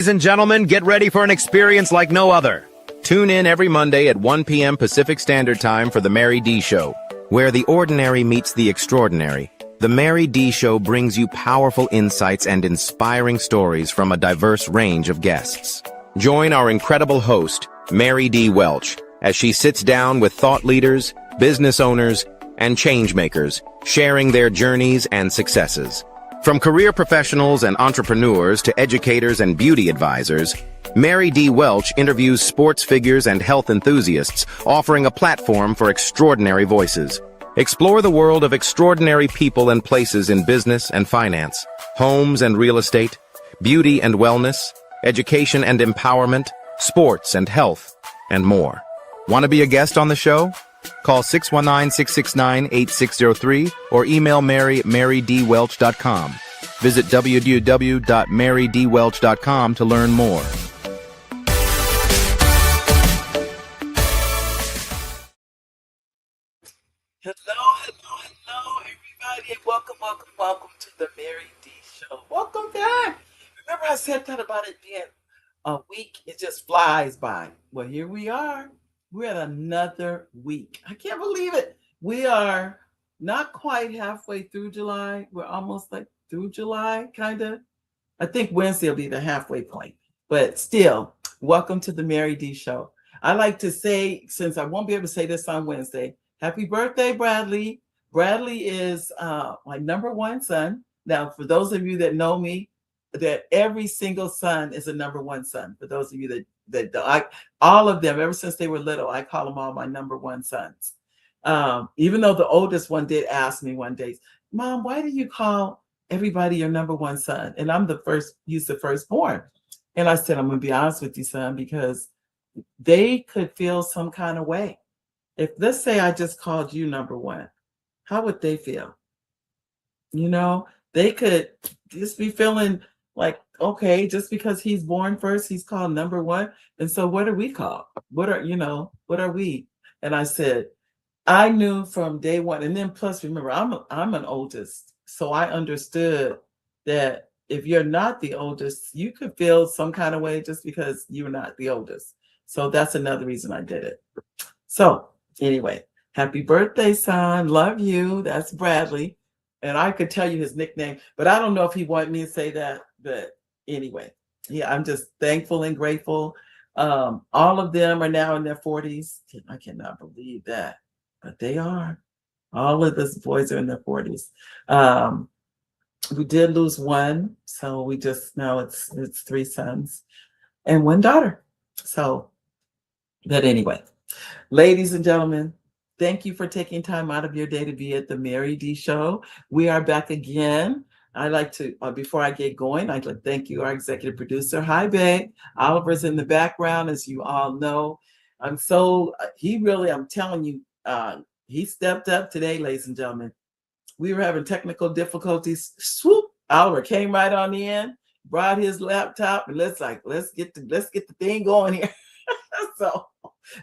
Ladies and gentlemen, get ready for an experience like no other. Tune in every Monday at 1 p.m. Pacific Standard Time for The Mary D. Show, where the ordinary meets the extraordinary. The Mary D. Show brings you powerful insights and inspiring stories from a diverse range of guests. Join our incredible host, Mary D. Welch, as she sits down with thought leaders, business owners, and changemakers, sharing their journeys and successes. From career professionals and entrepreneurs to educators and beauty advisors, Mary D. Welch interviews sports figures and health enthusiasts, offering a platform for extraordinary voices. Explore the world of extraordinary people and places in business and finance, homes and real estate, beauty and wellness, education and empowerment, sports and health, and more. Want to be a guest on the show? Call 619-669-8603 or email marydwelch.com. Visit www.marydwelch.com to learn more. Hello, everybody, and welcome to the Mary D. Show. Welcome back. Remember I said that about it being a week, it just flies by. Well, here we are. We're at another week. I can't believe it. We are not quite halfway through July. We're almost like through July, kind of. I think Wednesday will be the halfway point. But still, welcome to the Mary D. Show. I like to say, since I won't be able to say this on Wednesday, happy birthday, Bradley. Bradley is my number one son. Now, for those of you that know me, that every single son is a number one son. For those of you that all of them, ever since they were little, I call them all my number one sons. Even though the oldest one did ask me one day, Mom, why do you call everybody your number one son? And I'm the first, he's the firstborn. And I said, I'm going to be honest with you, son, because they could feel some kind of way. If, let's say I just called you number one, how would they feel? You know, they could just be feeling like, okay, just because he's born first, he's called number one. And so what are we called? What are we? And I said, I knew from day one. And then plus, remember, I'm an oldest. So I understood that if you're not the oldest, you could feel some kind of way just because you're not the oldest. So that's another reason I did it. So anyway, happy birthday, son. Love you. That's Bradley. And I could tell you his nickname, but I don't know if he wanted me to say that. But anyway, yeah, I'm just thankful and grateful. All of them are now in their 40s. I cannot believe that, but they are. All of these boys are in their 40s. We did lose one, so we just now it's 3 sons and 1 daughter. So, but anyway, ladies and gentlemen, thank you for taking time out of your day to be at the Mary D. Show. We are back again. I'd like to, before I get going, I'd like to thank you, our executive producer. Hi, babe. Oliver's in the background, as you all know. I'm telling you, he stepped up today, ladies and gentlemen. We were having technical difficulties. Swoop, Oliver came right on in, brought his laptop, and let's get the thing going here. So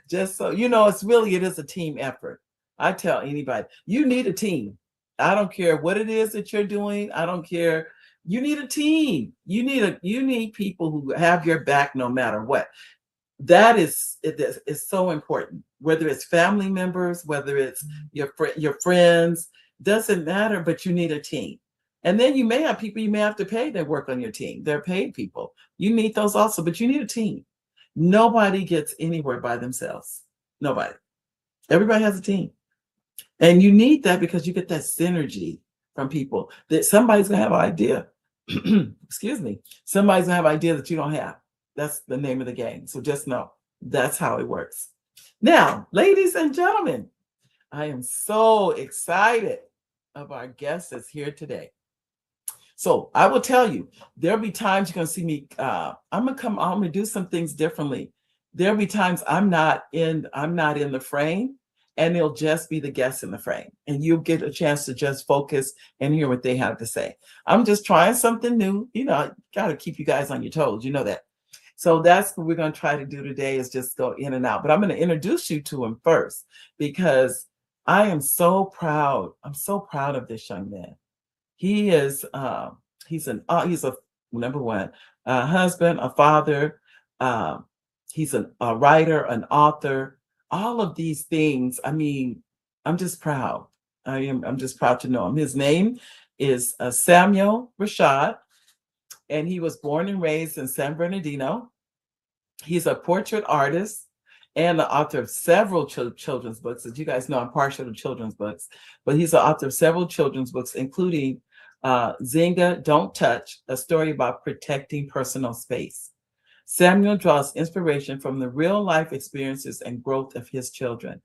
just so you know, it is a team effort. I tell anybody, you need a team. I don't care what it is that you're doing. I don't care. You need a team. You need people who have your back no matter what. That is so important. Whether it's family members, whether it's your friends, doesn't matter, but you need a team. And then you may have people you may have to pay that work on your team. They're paid people. You need those also, but you need a team. Nobody gets anywhere by themselves. Nobody. Everybody has a team. And you need that because you get that synergy from people that somebody's gonna have an idea. Excuse me. Somebody's gonna have an idea that you don't have. That's the name of the game. So just know that's how it works. Now, ladies and gentlemen, I am so excited of our guest that's here today. So I will tell you, there'll be times you're gonna see me. I'm gonna do some things differently. There'll be times I'm not in the frame, and it'll just be the guests in the frame, and you'll get a chance to just focus and hear what they have to say. I'm just trying something new. You know, I got to keep you guys on your toes. You know that. So that's what we're going to try to do today, is just go in and out. But I'm going to introduce you to him first, because I am so proud. I'm so proud of this young man. He is he's a number one, a husband, a father. Um, he's a writer, an author. All of these things. I mean, I'm just proud. I'm just proud to know him. His name is Samuel Rashad, and he was born and raised in San Bernardino. He's a portrait artist and the author of several children's books. As you guys know, I'm partial to children's books, but he's the author of several children's books, including Zynga Don't Touch, a story about protecting personal space. Samuel draws inspiration from the real life experiences and growth of his children.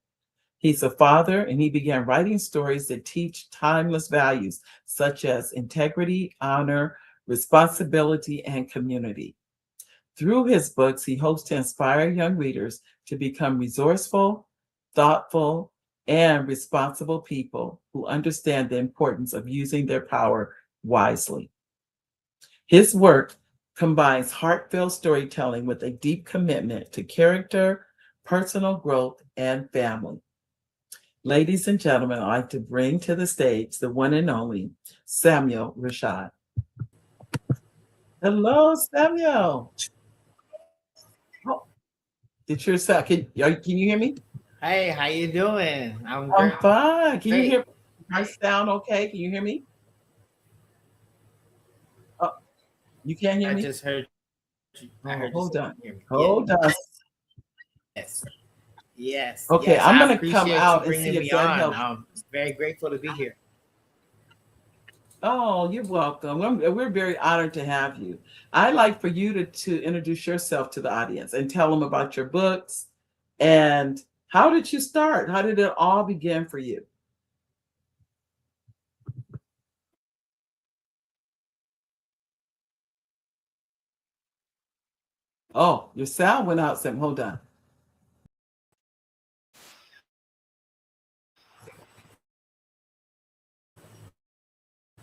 He's a father, and he began writing stories that teach timeless values such as integrity, honor, responsibility, and community. Through his books, he hopes to inspire young readers to become resourceful, thoughtful, and responsible people who understand the importance of using their power wisely. His work combines heartfelt storytelling with a deep commitment to character, personal growth, and family. Ladies and gentlemen, I'd like to bring to the stage the one and only Samuel Rashad. Hello, Samuel. Oh, did your sound? Can you hear me? Hey, how you doing? I'm I'm great. fine. Can you hear my sound okay? Can you hear me? Oh, you can't hear I me? just heard you. I Oh, heard you hold say on. you hear me. Hold on. Yes, yes, Okay, yes. I'm I gonna come appreciate you out and see bringing if me that on. helps. I'm very grateful to be here. Oh, you're welcome. We're very honored to have you. I'd like for you to introduce yourself to the audience and tell them about your books and how did you start? How did it all begin for you? Oh, your sound went out, Sam. Hold on.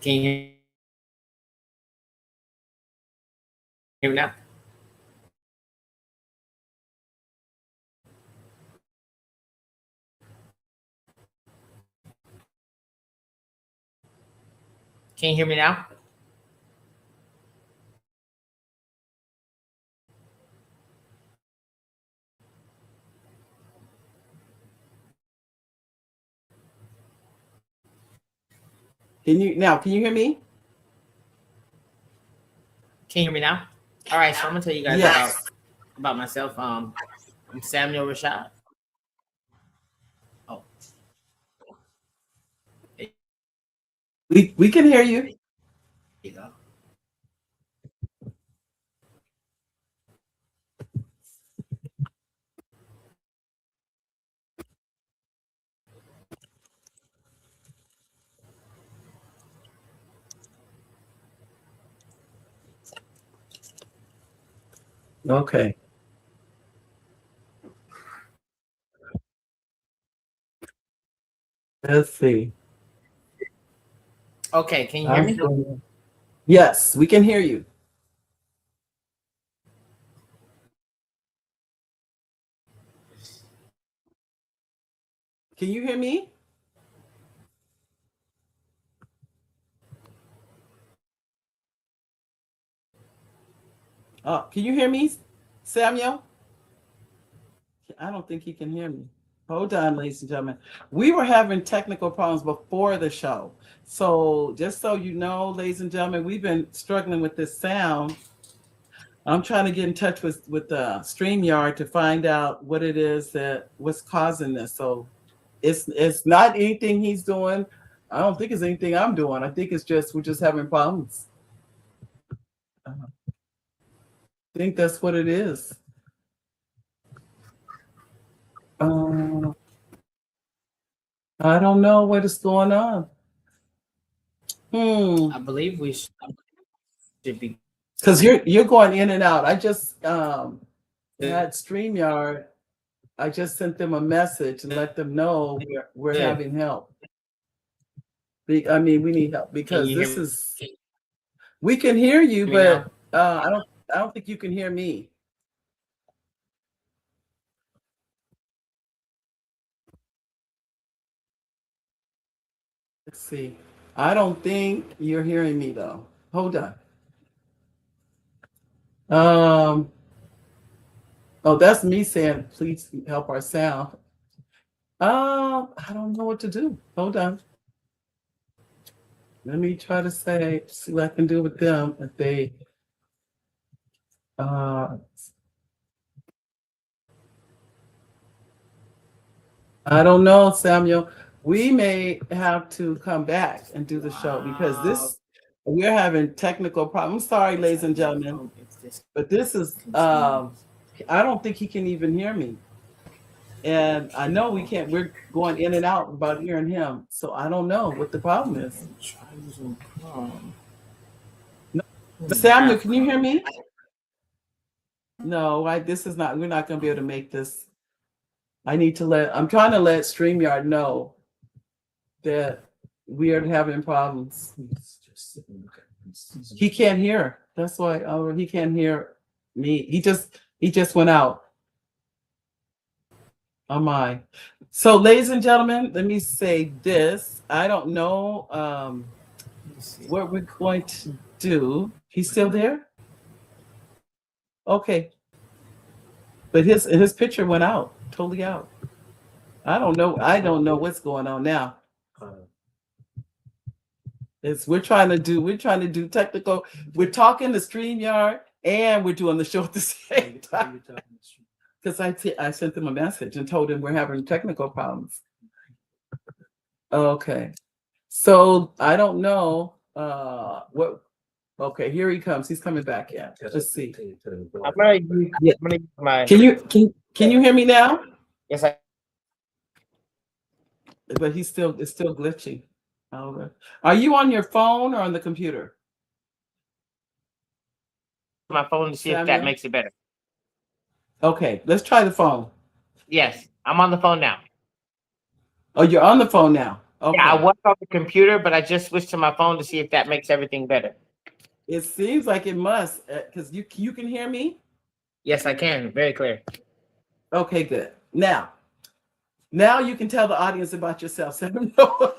Can you hear me now? Can you hear me now? Can you hear me? Can you hear me now? All right, so I'm gonna tell you guys Yes. about myself. I'm Samuel Rashad. Oh, there We can hear you. you go. Okay. Let's see. Okay, can you hear I'm me? going. Yes, we can hear you. Can you hear me? Can you hear me, Samuel? I don't think he can hear me. Hold on, ladies and gentlemen. We were having technical problems before the show. So just so you know, ladies and gentlemen, we've been struggling with this sound. I'm trying to get in touch with StreamYard to find out what it is that what's causing this. So it's not anything he's doing. I don't think it's anything I'm doing. I think it's just we're just having problems. I think that's what it is. Uh, I don't know what is going on. Hmm. I believe we should be Because you're going in and out. I just good. had StreamYard. I just sent them a message and let them know we're Good. having help. I mean, we need help Can because you hear this is we can hear you, me now? but I don't think you can hear me. Let's see. I don't think you're hearing me though. Hold on. Um, oh, that's me saying, please help our sound. I don't know what to do. Hold on. Let me try to see what I can do with them if they, uh, I don't know, Samuel. We may have to come back and do the show because we're having technical problems. I'm sorry, ladies and gentlemen, but this is, I don't think he can even hear me. And I know we can't, we're going in and out about hearing him. So I don't know what the problem is. No. Samuel, can you hear me? No, this is not, we're not going to be able to make this. I'm trying to let StreamYard know that we are having problems. He can't hear. That's why he can't hear me. He just went out. Oh my. So, ladies and gentlemen, let me say this. I don't know what we're going to do. He's still there? Okay. But his picture went out, totally out. I don't know what's going on now. We're trying to do technical. We're talking to StreamYard and we're doing the show at the same time. Because I sent them a message and told them we're having technical problems. Okay. So I don't know what. Okay, here he comes. He's coming back in. Let's see. I'm gonna use my. Can you hear me now? Yes, But it's still glitching. Okay. Are you on your phone or on the computer? my phone to see if that makes it better. Okay, let's try the phone. Yes, I'm on the phone now. Oh, you're on the phone now. Okay. Yeah, I was on the computer, but I just switched to my phone to see if that makes everything better. It seems like it must, because you can hear me? Yes, I can. Very clear. Okay, good. Now you can tell the audience about yourself. All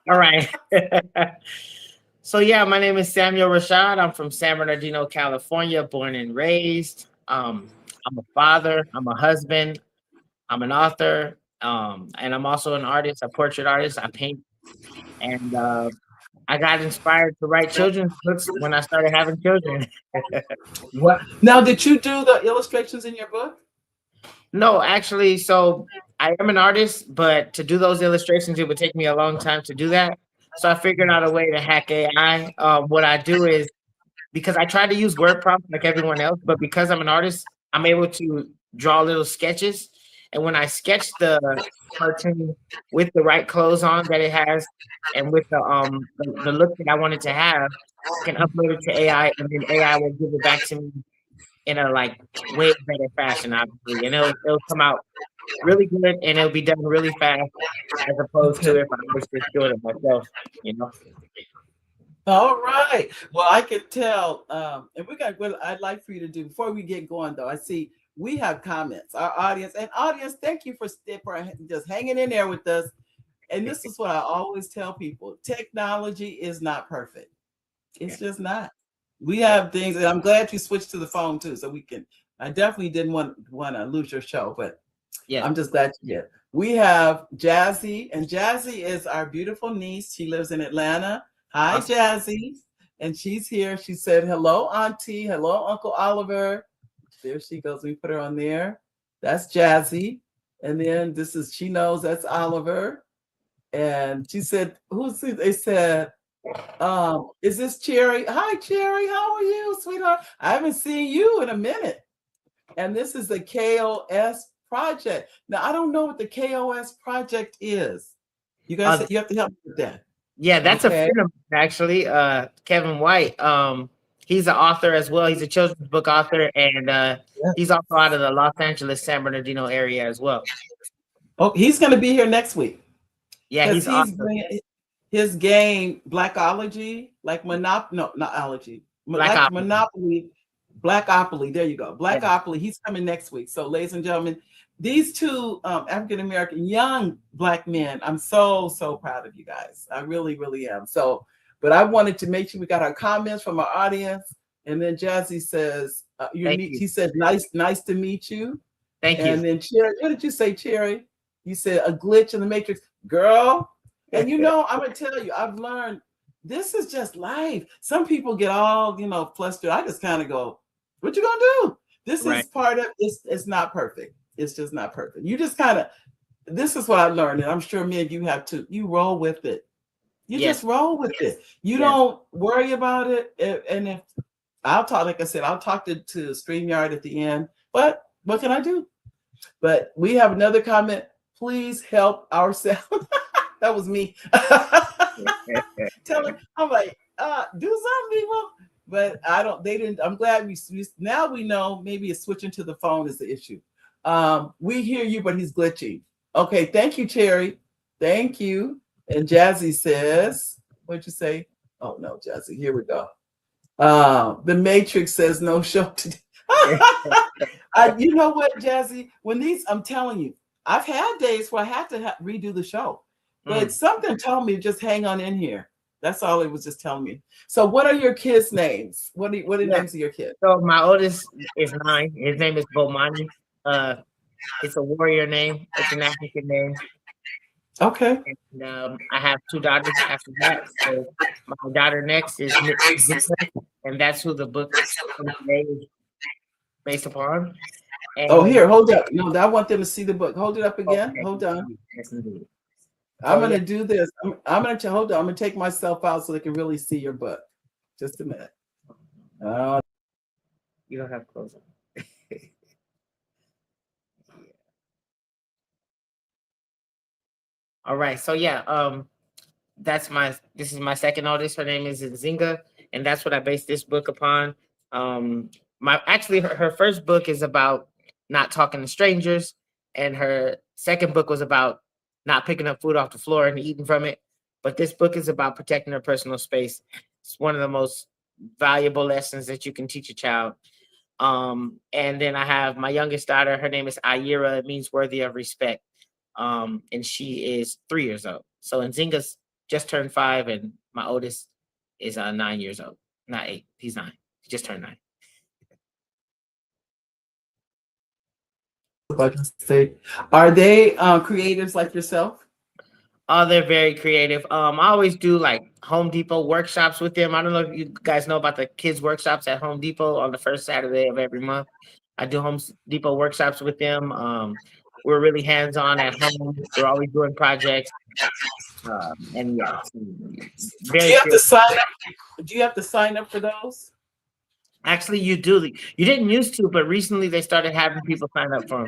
right. So yeah, my name is Samuel Rashad. I'm from San Bernardino, California, born and raised. I'm a father. I'm a husband. I'm an author. And I'm also an artist, a portrait artist. I paint. And I got inspired to write children's books when I started having children. What? Now, did you do the illustrations in your book? No, actually, so I am an artist, but to do those illustrations, it would take me a long time to do that. So I figured out a way to hack AI. What I do is, because I try to use word prompts like everyone else, but because I'm an artist, I'm able to draw little sketches. And when I sketch the cartoon with the right clothes on that it has, and with the look that I want it to have, I can upload it to AI, and then AI will give it back to me in a like way better fashion, obviously, and it'll come out really good, and it'll be done really fast, as opposed to if I was just doing it myself, you know. All right. Well, I could tell, and I'd like for you to do before we get going, though. I see we have comments. Our audience, thank you for just hanging in there with us. And this is what I always tell people: technology is not perfect. It's just not. We have things, and I'm glad you switched to the phone too, so we can. I definitely didn't want to lose your show, but yeah, I'm just glad you did. We have Jazzy, and Jazzy is our beautiful niece. She lives in Atlanta. Hi, Jazzy. And she's here. She said, hello, Auntie. Hello, Uncle Oliver. There she goes. We put her on there. That's Jazzy. And then she knows that's Oliver. And she said, they said, is this Cherry? Hi, Cherry. How are you, sweetheart? I haven't seen you in a minute. And this is the KOS project. Now, I don't know what the KOS project is. You guys, you have to help me with that. Yeah, that's a friend of mine, actually, Kevin White. He's an author as well. He's a children's book author, and he's also out of the Los Angeles, San Bernardino area as well. Oh, he's going to be here next week. Yeah, he's awesome. His game, Blackology, like Monopoly, no, not Ology, like Monopoly, Blackopoly. There you go, Blackopoly. He's coming next week. So, ladies and gentlemen, these two African American young Black men, I'm so proud of you guys. I really, really am. So, but I wanted to make sure we got our comments from our audience, and then Jazzy says, Thank you. He said, nice to meet you. Thank And you. then Cherry, what did you say, Cherry? You said a glitch in the matrix, girl. And I'm gonna tell you, I've learned this is just life. Some people get all flustered. I just kind of go, "What you gonna do?" This Right. is part of it's not perfect. It's just not perfect. You just kind of this is what I learned, and I'm sure many of you have too. You roll with it. You Yes. just roll with it. You Yes. don't worry about it. And if I'll talk, like I said, I'll talk to StreamYard at the end. But what can I do? But we have another comment. Please help ourselves. That was me. Tell me, I'm like, do something, people. But I don't. They didn't. I'm glad we now we know. Maybe it's switching to the phone is the issue. We hear you, but he's glitching. Okay, thank you, Cherry. Thank you. And Jazzy says, what'd you say? Oh no, Jazzy. Here we go. The Matrix says no show today. You know what, Jazzy? I'm telling you, I've had days where I had to redo the show, but something told me just hang on in here. That's all it was just telling me. So, what are your kids' names? What are the names of your kids? So my oldest is 9. His name is Bomani. It's a warrior name. It's an African name. Okay. And I have 2 daughters after that. So my daughter next is Zika, and that's who the book is based upon. And here, hold up. No, I want them to see the book. Hold it up again. Okay. Hold on. Yes, indeed. I'm going to do this. I'm going to hold on. I'm going to take myself out so they can really see your book. Just a minute. You don't have clothes on. All right. So this is my second oldest. Her name is Nzinga, and that's what I based this book upon. Her first book is about not talking to strangers, and her second book was about not picking up food off the floor and eating from it. But this book is about protecting her personal space. It's one of the most valuable lessons that you can teach a child. And then I have my youngest daughter. Her name is Ayira. It means worthy of respect. And she is 3 years old. So Nzinga's just turned 5, and my oldest is 9 years old. Not 8. He's 9. He just turned 9. Are they creatives like yourself? Oh, they're very creative. I always do like Home Depot workshops with them. I don't know if you guys know about the kids workshops at Home Depot on the first Saturday of every month. I do Home Depot workshops with them. We're really hands-on at home. We're always doing projects. And yeah, do you have to sign up? Do you have to sign up for those? Actually, you do. You didn't used to, but recently they started having people sign up for them.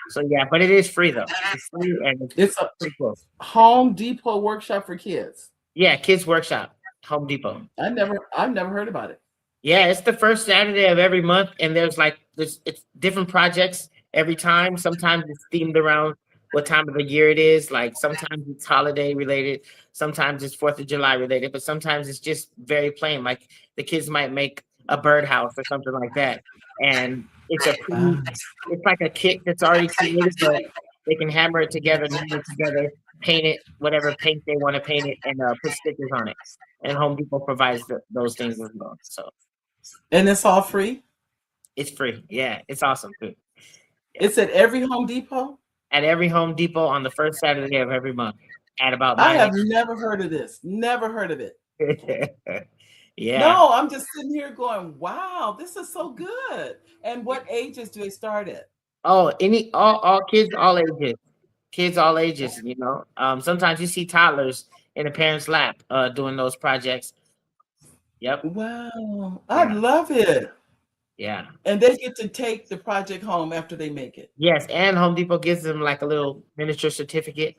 So yeah, but it is free though. It's free, and it's a pretty close. Home Depot workshop for kids. Yeah, kids workshop, Home Depot. I've never heard about it. Yeah, it's the first Saturday of every month, and it's different projects every time. Sometimes it's themed around what time of the year it is. Like sometimes it's holiday related, sometimes it's 4th of July related, but sometimes it's just very plain. Like the kids might make a birdhouse or something like that, and it's like a kit that's already created, but they can hammer it together, paint it, whatever paint they want to paint it, and put stickers on it. And Home Depot provides those things as well. So, and it's all free. It's free. Yeah, it's awesome too. Yeah. It's at every Home Depot. At every Home Depot on the first Saturday of every month. At about. I have never heard of this. Never heard of it. Yeah. No, I'm just sitting here going, wow, this is so good. And what ages do they start at? Oh, all kids, all ages. Kids all ages, you know. Sometimes you see toddlers in a parent's lap doing those projects. Yep. Wow. I love it. Yeah. And they get to take the project home after they make it. Yes, and Home Depot gives them like a little miniature certificate,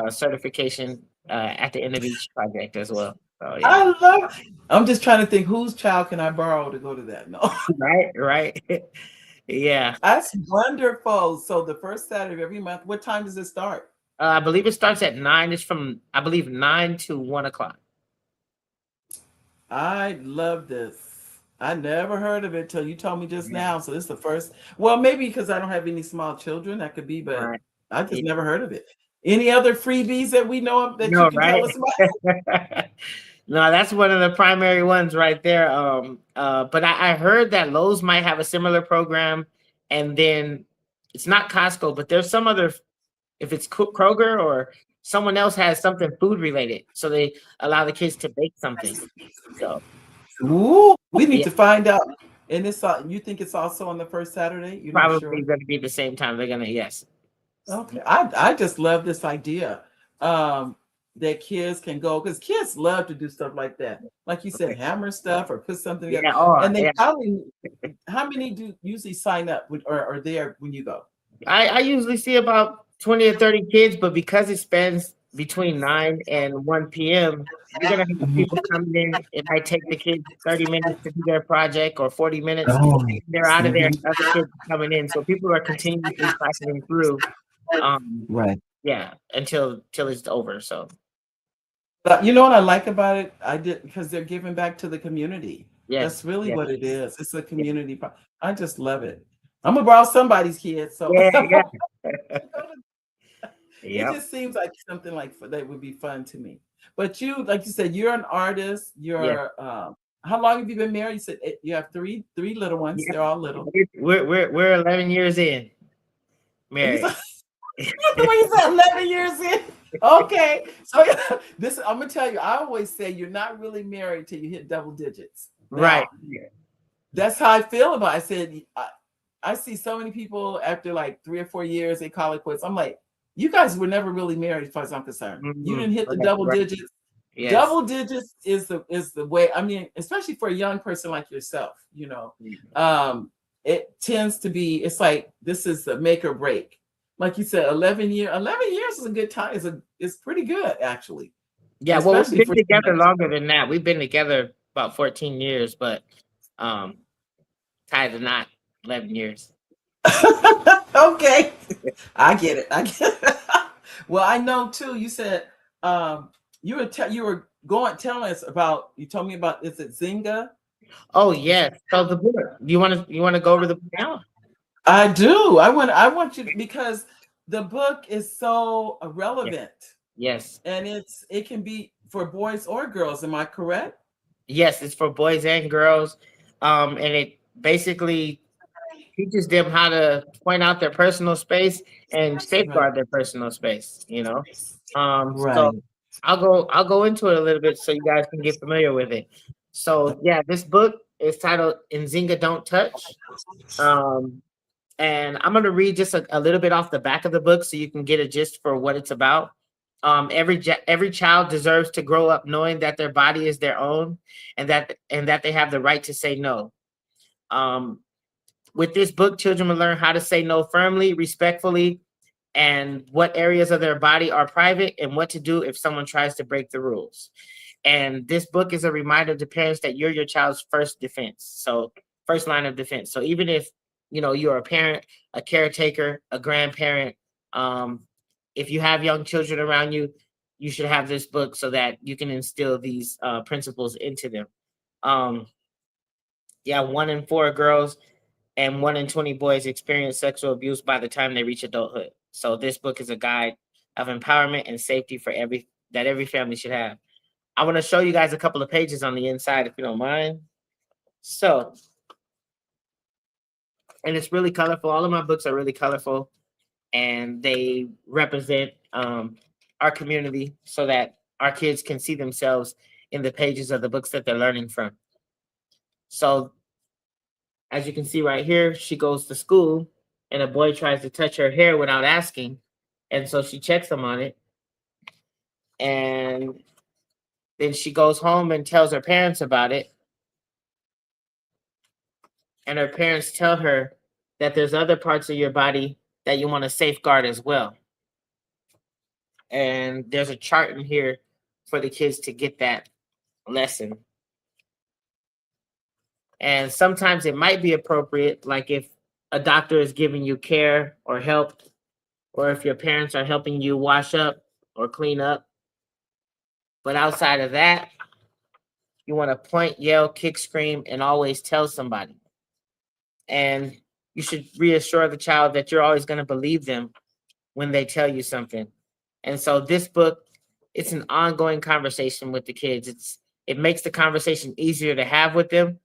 certification at the end of each project as well. So, yeah. I love it. I'm just trying to think whose child can I borrow to go to that? No. Right. Yeah. That's wonderful. So the first Saturday of every month, what time does it start? I believe it starts at 9. It's from, I believe, 9 to 1 o'clock. I love this. I never heard of it till you told me just now. So this is the first. Well, maybe because I don't have any small children, that could be, but I just never heard of it. Any other freebies that we know of that you can tell us about? No, that's one of the primary ones right there. But I heard that Lowe's might have a similar program, and then it's not Costco, but there's some other, if it's Kroger or someone else has something food related, so they allow the kids to bake something. So Ooh, we need yeah, to find out. And it's you think it's also on the first Saturday? You're not probably sure? going to be the same time. They're gonna, yes, Okay. I just love this idea. That kids can go because kids love to do stuff like that. Like you said, hammer stuff or put something together. yeah, oh And they yeah. probably how many do usually sign up with, or are there when you go? I usually see about 20 or 30 kids, but because it spends between 9 and 1 p.m., you're gonna have Mhm. people coming in. It might take the kids 30 minutes to do their project or 40 minutes. Oh, They're out of there, mhm. and other kids are coming in. So people are continuously cycling through. Um, Right. yeah, until it's over. So But you know what I like about it? I did because they're giving back to the community. That's yes, really yes, what it is. It's a yeah, community. I just love it. I'm gonna borrow somebody's kid, so yeah, yeah. it Yep, just seems like something like that would be fun to me. But you, like you said, you're an artist. yes, You're how long have you been married? You said you have three little ones. yeah. They're all little. We're 11 years in And you said married. the way you said 11 years in. Okay, so this I'm gonna tell you. I always say you're not really married till you hit double digits. Right. Now that's how I feel about it. I said I see so many people after like 3 or 4 years they call it quits. I'm like, you guys were never really married as far as I'm concerned. You Mhm. didn't hit the Right, double right. digits. Yes. Double digits is the way. I mean, especially for a young person like yourself, it tends to be. It's like this is the make or break. Like you said, 11 years is a good time. Is pretty good actually, Yeah, well, we've especially been for together longer than that. We've been together about 14 years, but um tied to not 11 years. okay. I get it. I get it. Well, I know too. You said you were going telling us about. You told me about is it Zynga? Oh Is yes. So the book. You want to go over the book now? I do. I want you because the book is so Yeah. relevant Yes. and it can be for boys or girls. Am I correct? Yes, it's for boys and girls. And it basically teaches them how to point out their personal space and Right. safeguard their personal space. So Right. I'll go into it a little bit so you guys can get familiar with it. So yeah, this book is titled Nzinga Don't Touch. Um, and I'm gonna read just a little bit off the back of the book so you can get a gist for what it's about. Every child deserves to grow up knowing that their body is their own, and that they have the right to say no. Um, with this book, children will learn how to say no firmly, respectfully, and what areas of their body are private, and what to do if someone tries to break the rules. And this book is a reminder to parents that you're your child's first defense. So, first line of defense. So, even if you're a parent, a caretaker, a grandparent, um, if you have young children around you, you should have this book so that you can instill these principles into them. Um, yeah, 1 in 4 girls and 1 in 20 boys experience sexual abuse by the time they reach adulthood. So this book is a guide of empowerment and safety for every family should have. I want to show you guys a couple of pages on the inside if you don't mind. So, and it's really colorful. All of my books are really colorful and they represent our community so that our kids can see themselves in the pages of the books that they're learning from. So as you can see right here, she goes to school and a boy tries to touch her hair without asking. And so she checks him on it. And then she goes home and tells her parents about it. And her parents tell her that there's other parts of your body that you want to safeguard as well. And there's a chart in here for the kids to get that lesson. And sometimes it might be appropriate, like if a doctor is giving you care or help, or if your parents are helping you wash up or clean up. But outside of that, you want to point, yell, kick, scream, and always tell somebody. And you should reassure the child that you're always going to believe them when they tell you something. And so this book, it's an ongoing conversation with the kids. it makes the conversation easier to have with them.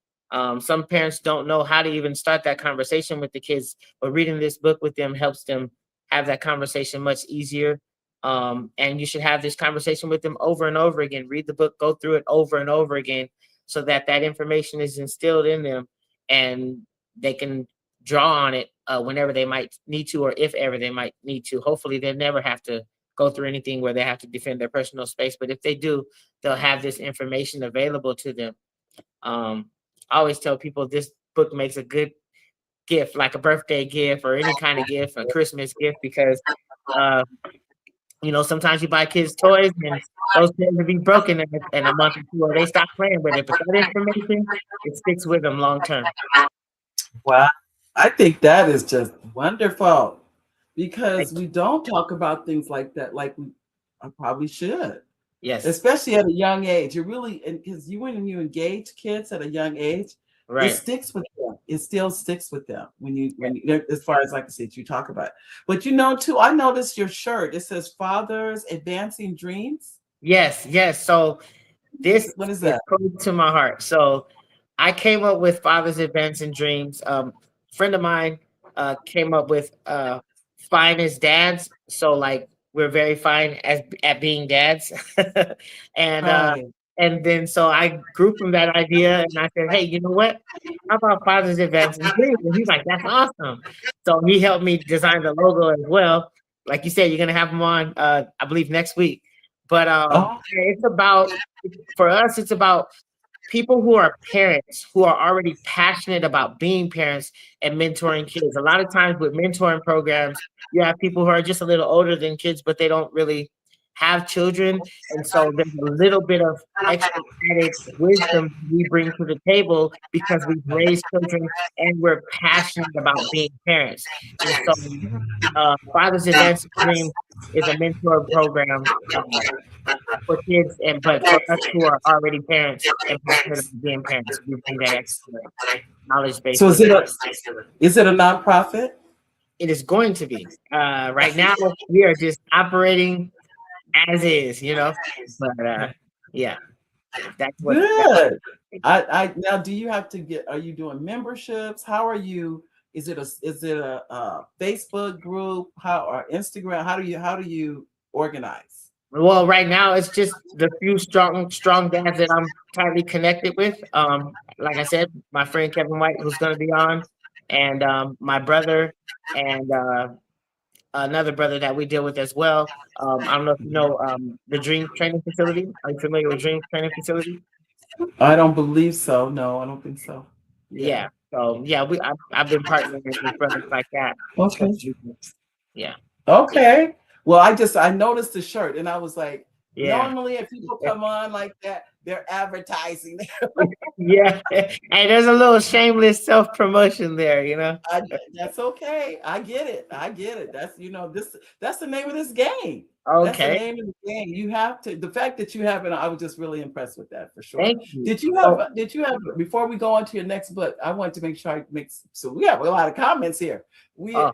Some parents don't know how to even start that conversation with the kids, but reading this book with them helps them have that conversation much easier. And you should have this conversation with them over and over again. Read the book, go through it over and over again, so that that information is instilled in them and they can draw on it whenever they might need to, or if ever they might need to. Hopefully they'll never have to go through anything where they have to defend their personal space. But if they do, they'll have this information available to them. I always tell people this book makes a good gift, like a birthday gift or any kind of gift, a Christmas gift, because sometimes you buy kids toys and those toys will be broken in a month or two, or they stop playing with it. But that information, it sticks with them long term. Wow. I think that is just wonderful, because we don't talk about things like that like I probably should. Yes. Especially at a young age. You really, because when you engage kids at a young age, Right. it sticks with them. It still sticks with them when you, as far as like I said, you talk about it. But too, I noticed your shirt. It says Fathers Advancing Dreams. Yes. So this What is that? close to my heart. So I came up with Fathers Advancing Dreams. Friend of mine came up with fine as dads. So like we're very fine at being dads. And then so I grew from that idea, and I said, hey, you know what? How about Fathers Advancing Dreams? And he's like, that's awesome. So he helped me design the logo as well. Like you said, you're gonna have him on I believe next week. But it's about, for us, it's about people who are parents, who are already passionate about being parents and mentoring kids. A lot of times with mentoring programs, you have people who are just a little older than kids, but they don't really have children. And so there's a little bit of extra added wisdom we bring to the table because we've raised children and we're passionate about being parents. And so Fathers Advancing Dreams is a mentor program for kids, but for us who are already parents and passionate about being parents, we bring that extra knowledge base. So is it a nonprofit? It is going to be. Right now, we are just operating as is, But yeah, that's what. Good. I now, do you have to are you doing memberships? How are you? Is it a Facebook group? Or Instagram? How do you organize? Well, right now it's just the few strong dads that I'm tightly connected with. Like I said, my friend Kevin White, who's going to be on, and my brother, and another brother that we deal with as well. I don't know if you know the Dream Training Facility. Are you familiar with Dream Training Facility? I don't believe so. No, I don't think so. Yeah. So yeah, I've been partnering with brothers like that. Okay. Yeah. Okay. Well, I noticed the shirt and I was like, yeah. Normally if people come on like that, they're advertising. Yeah. And there's a little shameless self-promotion there, That's okay. I get it. That's that's the name of this game. Okay. That's the name of the game. You have to, the fact that you have it, I was just really impressed with that for sure. Thank you. Did you have before we go on to your next book, I want to make sure so we have a lot of comments here.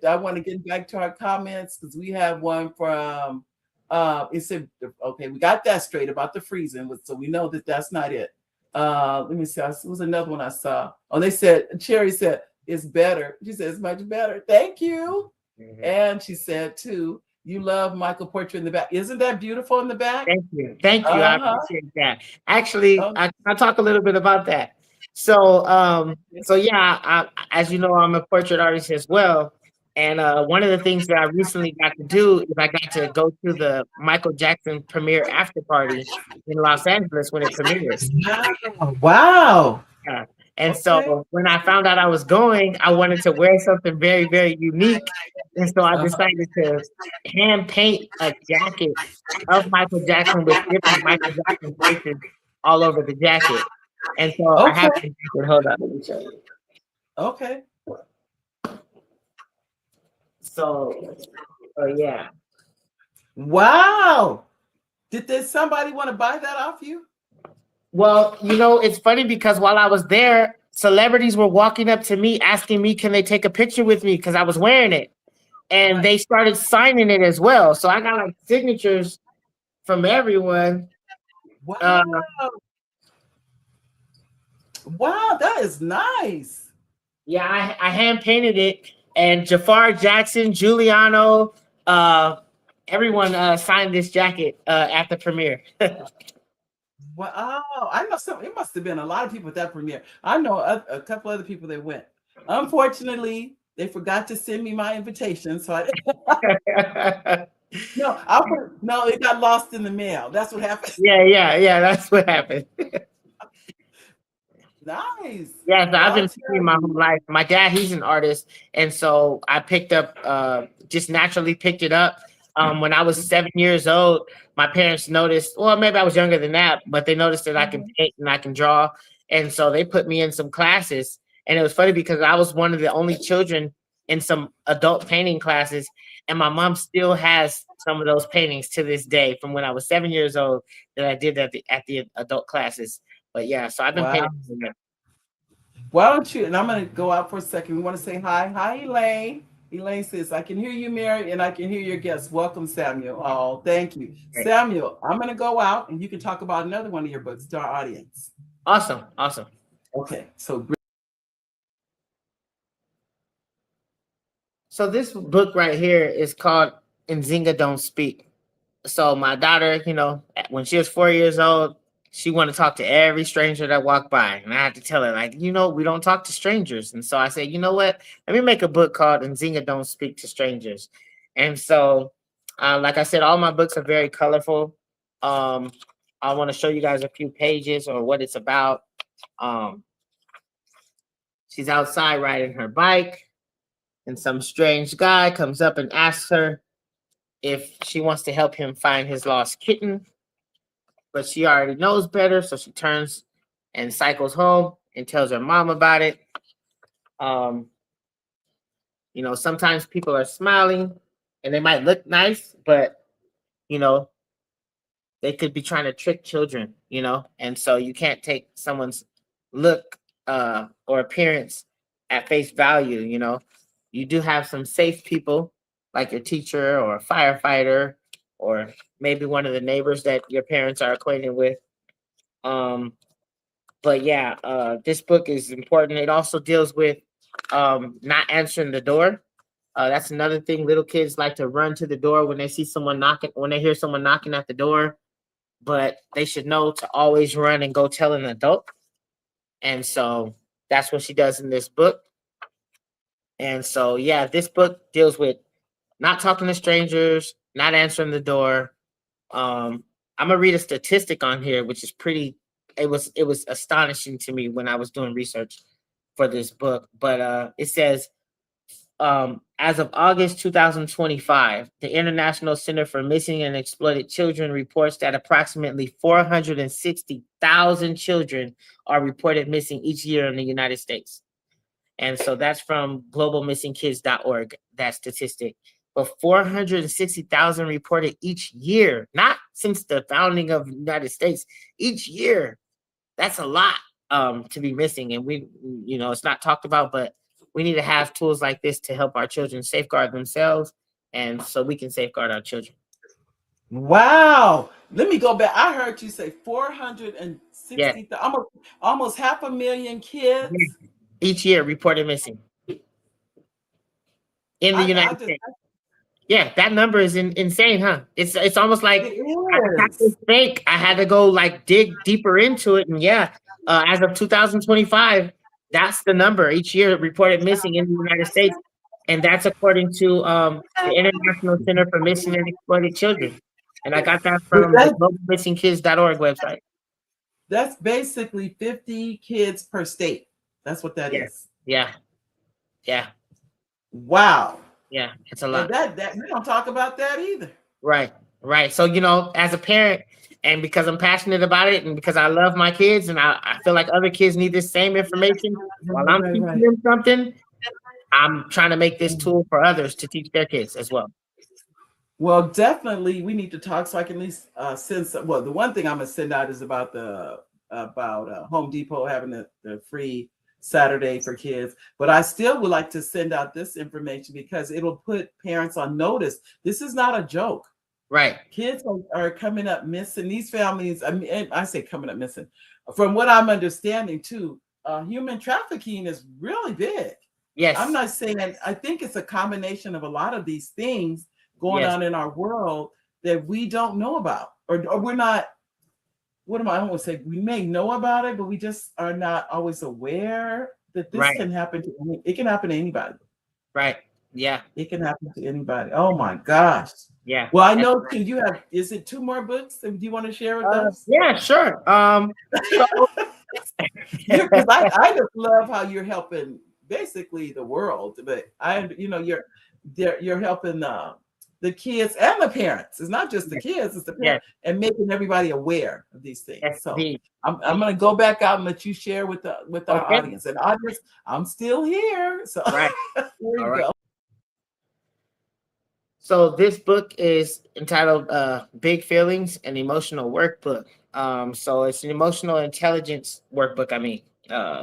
I want to get back to our comments because we have one from it said, okay, we got that straight about the freezing, so we know that that's not it. Let me see. It was another one I saw. Oh, they said, Cherry said, it's better. She said, it's much better. Thank you. Mm-hmm. And she said, too, you love Michael portrait in the back. Isn't that beautiful in the back? Thank you. I appreciate that. Actually, I'll talk a little bit about that. So, yeah, as you know, I'm a portrait artist as well. And one of the things that I recently got to do is I got to go to the Michael Jackson premiere after party in Los Angeles when it premiered. Wow. Yeah. And so when I found out I was going, I wanted to wear something very, very unique. And so I decided to hand paint a jacket of Michael Jackson with different Michael Jackson faces all over the jacket. And so I have to hold on, let me show you. Okay. So yeah. Wow. Did somebody want to buy that off you? Well, it's funny because while I was there, celebrities were walking up to me asking me, can they take a picture with me? Because I was wearing it. And they started signing it as well. So I got like signatures from everyone. Wow. Wow, that is nice. Yeah, I hand painted it, and Jafar Jackson, Giuliano, everyone signed this jacket at the premiere. Wow, I know some. It must have been a lot of people at that premiere. I know a couple other people that went. Unfortunately, they forgot to send me my invitation, so I no, no, it got lost in the mail. That's what happened. Yeah. That's what happened. Nice. Yeah, so Well, I've I'll been tell painting my whole you. life. My dad, he's an artist, and so I picked up, just naturally picked it up. When I was 7 years old, my parents noticed. Well, maybe I was younger than that, but they noticed that I can Mhm. paint and I can draw, and so they put me in some classes. And it was funny because I was one of the only children in some adult painting classes, and my mom still has some of those paintings to this day from when I was 7 years old that I did at the adult classes. But yeah, so I've been Wow. painting. Why don't you? And I'm going to go out for a second. We want to say hi. Hi, Elaine. Elaine says, I can hear you, Mary, and I can hear your guests. Welcome, Samuel. Oh, thank you. Great. Samuel, I'm going to go out and you can talk about another one of your books to our audience. Awesome. Okay. So this book right here is called Nzinga Don't Speak. So my daughter, when she was 4 years old, she wanted to talk to every stranger that walked by. And I had to tell her, like, we don't talk to strangers. And so I said, you know what? Let me make a book called Nzinga Don't Speak to Strangers. And so, like I said, all my books are very colorful. I want to show you guys a few pages or what it's about. She's outside riding her bike, and some strange guy comes up and asks her if she wants to help him find his lost kitten, but she already knows better, so she turns and cycles home and tells her mom about it. Sometimes people are smiling and they might look nice, but they could be trying to trick children, and so you can't take someone's look or appearance at face value. You do have some safe people like your teacher or a firefighter or maybe one of the neighbors that your parents are acquainted with. But yeah, this book is important. It also deals with not answering the door. That's another thing. Little kids like to run to the door when they see someone knocking, when they hear someone knocking at the door, but they should know to always run and go tell an adult. And so that's what she does in this book. And so, yeah, this book deals with not talking to strangers, not answering the door. I'm gonna read a statistic on here, which is it was astonishing to me when I was doing research for this book. But it says, as of August 2025, the International Center for Missing and Exploited Children reports that approximately 460,000 children are reported missing each year in the United States. And so that's from globalmissingkids.org, that statistic. But 460,000 reported each year, not since the founding of the United States, each year. That's a lot to be missing. And it's not talked about, but we need to have tools like this to help our children safeguard themselves, and so we can safeguard our children. Wow. Let me go back. I heard you say 460,000, Yeah. almost 500,000 kids. Each year reported missing in the United States. Yeah, that number is insane, huh? It's almost like I had to go like dig deeper into it. And yeah, as of 2025, that's the number each year reported missing in the United States. And that's according to the International Center for Missing and Exploited Children. And I got that from the globalmissingkids.org website. That's basically 50 kids per state. That's what that is. Yeah. Wow. Yeah, it's a lot. That we don't talk about that either. Right. So, as a parent, and because I'm passionate about it and because I love my kids and I feel like other kids need this same information while I'm teaching them something, I'm trying to make this tool for others to teach their kids as well. Well, definitely we need to talk so I can at least send some. Well, the one thing I'm going to send out is about Home Depot having the free Saturday for kids. But I still would like to send out this information because it'll put parents on notice. This is not a joke. Right. Kids are coming up missing. These families, I say coming up missing. From what I'm understanding too, human trafficking is really big. Yes. I'm not saying, I think it's a combination of a lot of these things going Yes. on in our world that we don't know about, or we're not, what am I want to say? We may know about it, but we just are not always aware that this Right. can happen to it can happen to anybody. Right. Yeah. It can happen to anybody. Oh my gosh. Yeah. Well, I know too, you have, is it 2 more books that you want to share with us? Yeah, sure. So Because I just love how you're helping basically the world, but you're helping the kids and the parents. It's not just the kids, it's the parents, and making everyby aware of these things. Yes, So indeed. I'm going to go back out and let you share with our Okay. audience. And audience, I'm still here. So Right. here you All right. go. So this book is entitled Big Feelings, an Emotional Workbook. So it's an emotional intelligence workbook, I mean.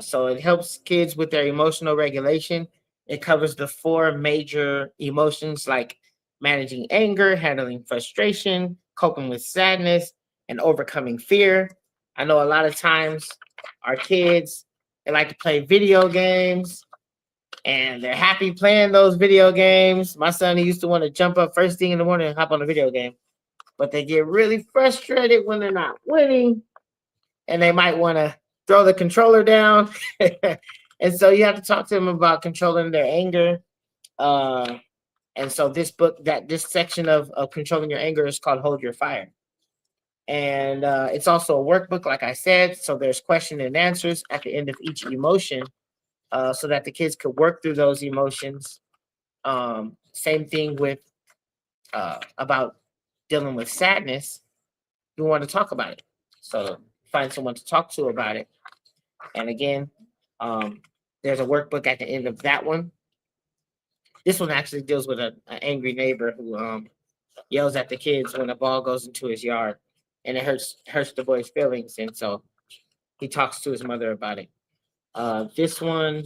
So it helps kids with their emotional regulation. It covers the 4 major emotions like managing anger, handling frustration, coping with sadness, and overcoming fear. I know a lot of times our kids, they like to play video games, and they're happy playing those video games. My son, he used to want to jump up first thing in the morning and hop on a video game, but they get really frustrated when they're not winning, and they might want to throw the controller down. And so you have to talk to them about controlling their anger. And so this book, this section of controlling your anger is called Hold Your Fire. And it's also a workbook, like I said. So there's question and answers at the end of each emotion, so that the kids could work through those emotions. Same thing with about dealing with sadness. You want to talk about it. So find someone to talk to about it. And again, there's a workbook at the end of that one. This one actually deals with an angry neighbor who yells at the kids when a ball goes into his yard, and it hurts the boy's feelings. And so he talks to his mother about it. This one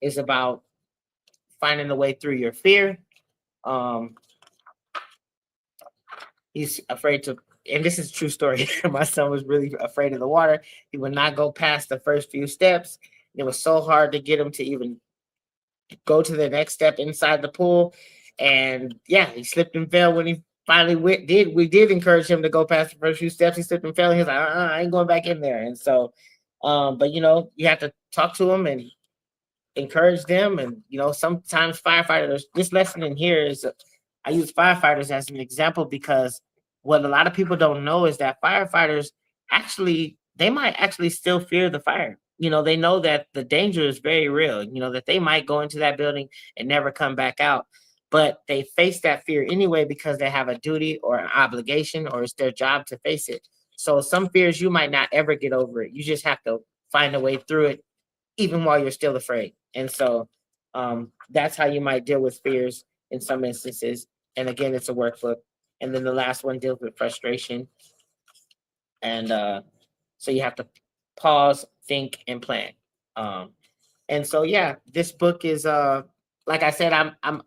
is about finding a way through your fear. He's afraid to, and this is a true story. My son was really afraid of the water. He would not go past the first few steps. It was so hard to get him to even go to the next step inside the pool. And yeah, he slipped and fell when he finally we did encourage him to go past the first few steps. He slipped and fell, and he was like, I ain't going back in there. And so, but you have to talk to him and encourage them. And sometimes firefighters, this lesson in here is, I use firefighters as an example because what a lot of people don't know is that firefighters they might actually still fear the fire. They know that the danger is very real, that they might go into that building and never come back out, but they face that fear anyway because they have a duty or an obligation, or it's their job to face it. So some fears you might not ever get over it. You just have to find a way through it, even while you're still afraid. And so that's how you might deal with fears in some instances. And again, it's a workbook. And then the last one deals with frustration. And so you have to pause, think, and plan. And so yeah, this book is like I said, I'm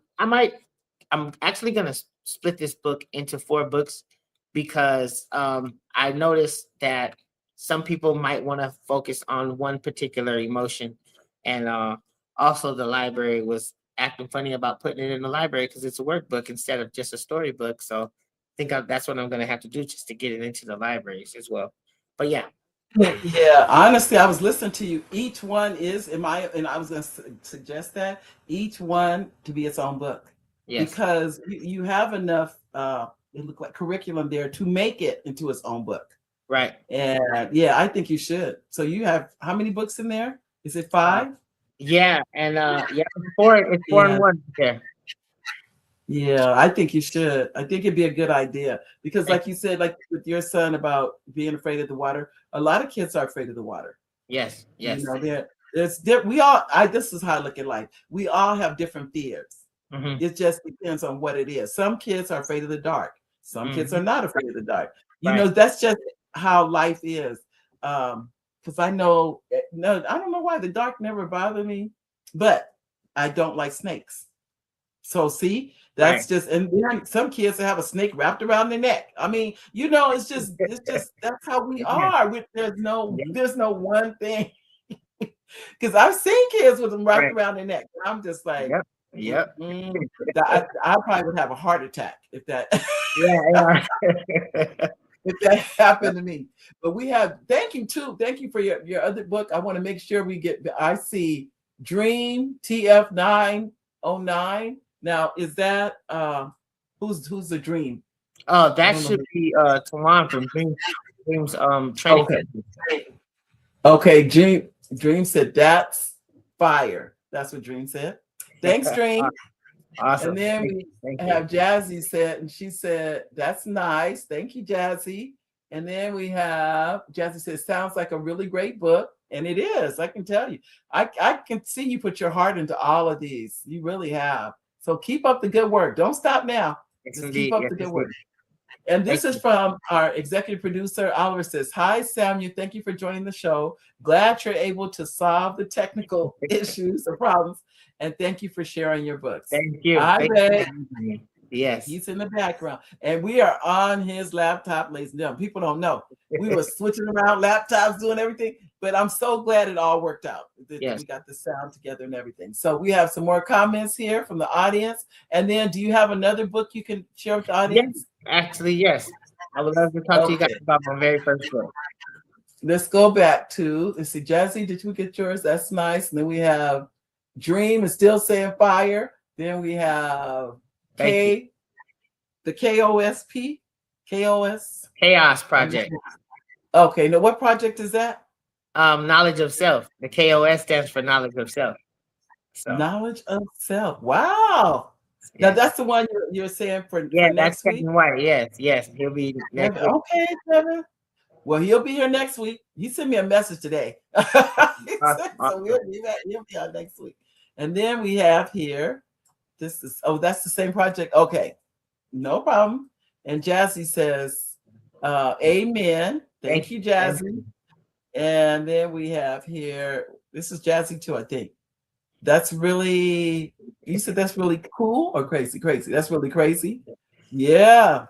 actually gonna split this book into 4 books because I noticed that some people might want to focus on one particular emotion. And also the library was acting funny about putting it in the library because it's a workbook instead of just a storybook. So I think that's what I'm going to have to do just to get it into the libraries as well. But yeah. Yeah, honestly, I was listening to you. Each one is, and I was going to suggest that each one to be its own book. Yes. Because you have enough, it looked like curriculum there to make it into its own book. Right. And yeah, I think you should. So you have how many books in there? Is it 5? Yeah, and it's 4 and 1 there. Yeah, I think you should. I think it'd be a good idea because, like you said, like with your son about being afraid of the water, a lot of kids are afraid of the water. Yes, yes. This is how I look at life. We all have different fears. Mm-hmm. It just depends on what it is. Some kids are afraid of the dark. Some kids are not afraid of the dark. That's just how life is. Because I don't know why the dark never bothered me, but I don't like snakes. So see, that's just, and then some kids have a snake wrapped around their neck. I mean, it's just that's how we are. There's no one thing. Because I've seen kids with them wrapped Right. around their neck. And I'm just like, Yep. Yep. I probably would have a heart attack if that Yeah. if that happened to me. But we have, thank you too. Thank you for your other book. I want to make sure we get, I see Dream TF909. Now, is that who's the Dream? Oh, that should be Tawan from Dreams training. Okay. Okay, Dream said that's fire. That's what Dream said. Thanks, Dream. Awesome. And then we have Jazzy said, and she said, that's nice. Thank you, Jazzy. And then we have Jazzy says, sounds like a really great book. And it is, I can tell you. I can see you put your heart into all of these. You really have. So keep up the good work. Don't stop now. Just keep up the good work. And this is from our executive producer, Oliver says, hi, Samuel. Thank you for joining the show. Glad you're able to solve the technical issues or problems. And thank you for sharing your books. Thank you. Hi, babe. Yes. He's in the background. And we are on his laptop, ladies and gentlemen. People don't know. We were switching around laptops, doing everything. But I'm so glad it all worked out. Yes. We got the sound together and everything. So we have some more comments here from the audience. And then do you have another book you can share with the audience? Yes. Actually, yes. I would love to talk to you guys about my very first book. Let's go back to, let's see, Jazzy, did you get yours? That's nice. And then we have Dream is still saying fire. Then we have the KOSP. Chaos Project. Okay, now what project is that? Knowledge of self. The KOS stands for knowledge of self. So. Knowledge of self. Wow. Yes. Now that's the one you're saying for next week? White. Yes. He'll be next week. Okay, Kevin. Well, he'll be here next week. He sent me a message today. So he'll be out next week. And then we have here, that's the same project. Okay, no problem. And Jazzy says, amen. Thank you, Jazzy. And then we have here, this is Jazzy too, I think. That's really, you said that's really cool or crazy? Crazy. That's really crazy. Yeah.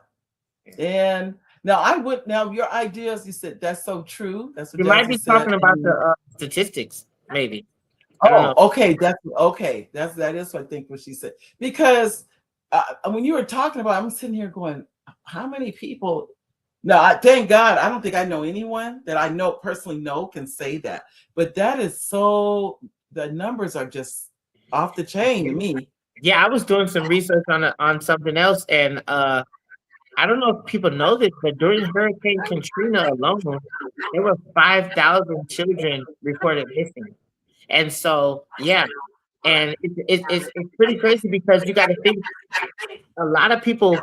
And now your ideas, you said that's so true. That's what you might be talking about the statistics, maybe. Oh, okay. That is what I think what she said. Because when you were talking about, I'm sitting here going, how many people? No, thank God, I don't think I know anyone that I personally can say that. But that is so, the numbers are just off the chain to me. Yeah, I was doing some research on something else, and I don't know if people know this, but during Hurricane Katrina alone, there were 5,000 children reported missing. And so, yeah, and it's pretty crazy because you got to think a lot of people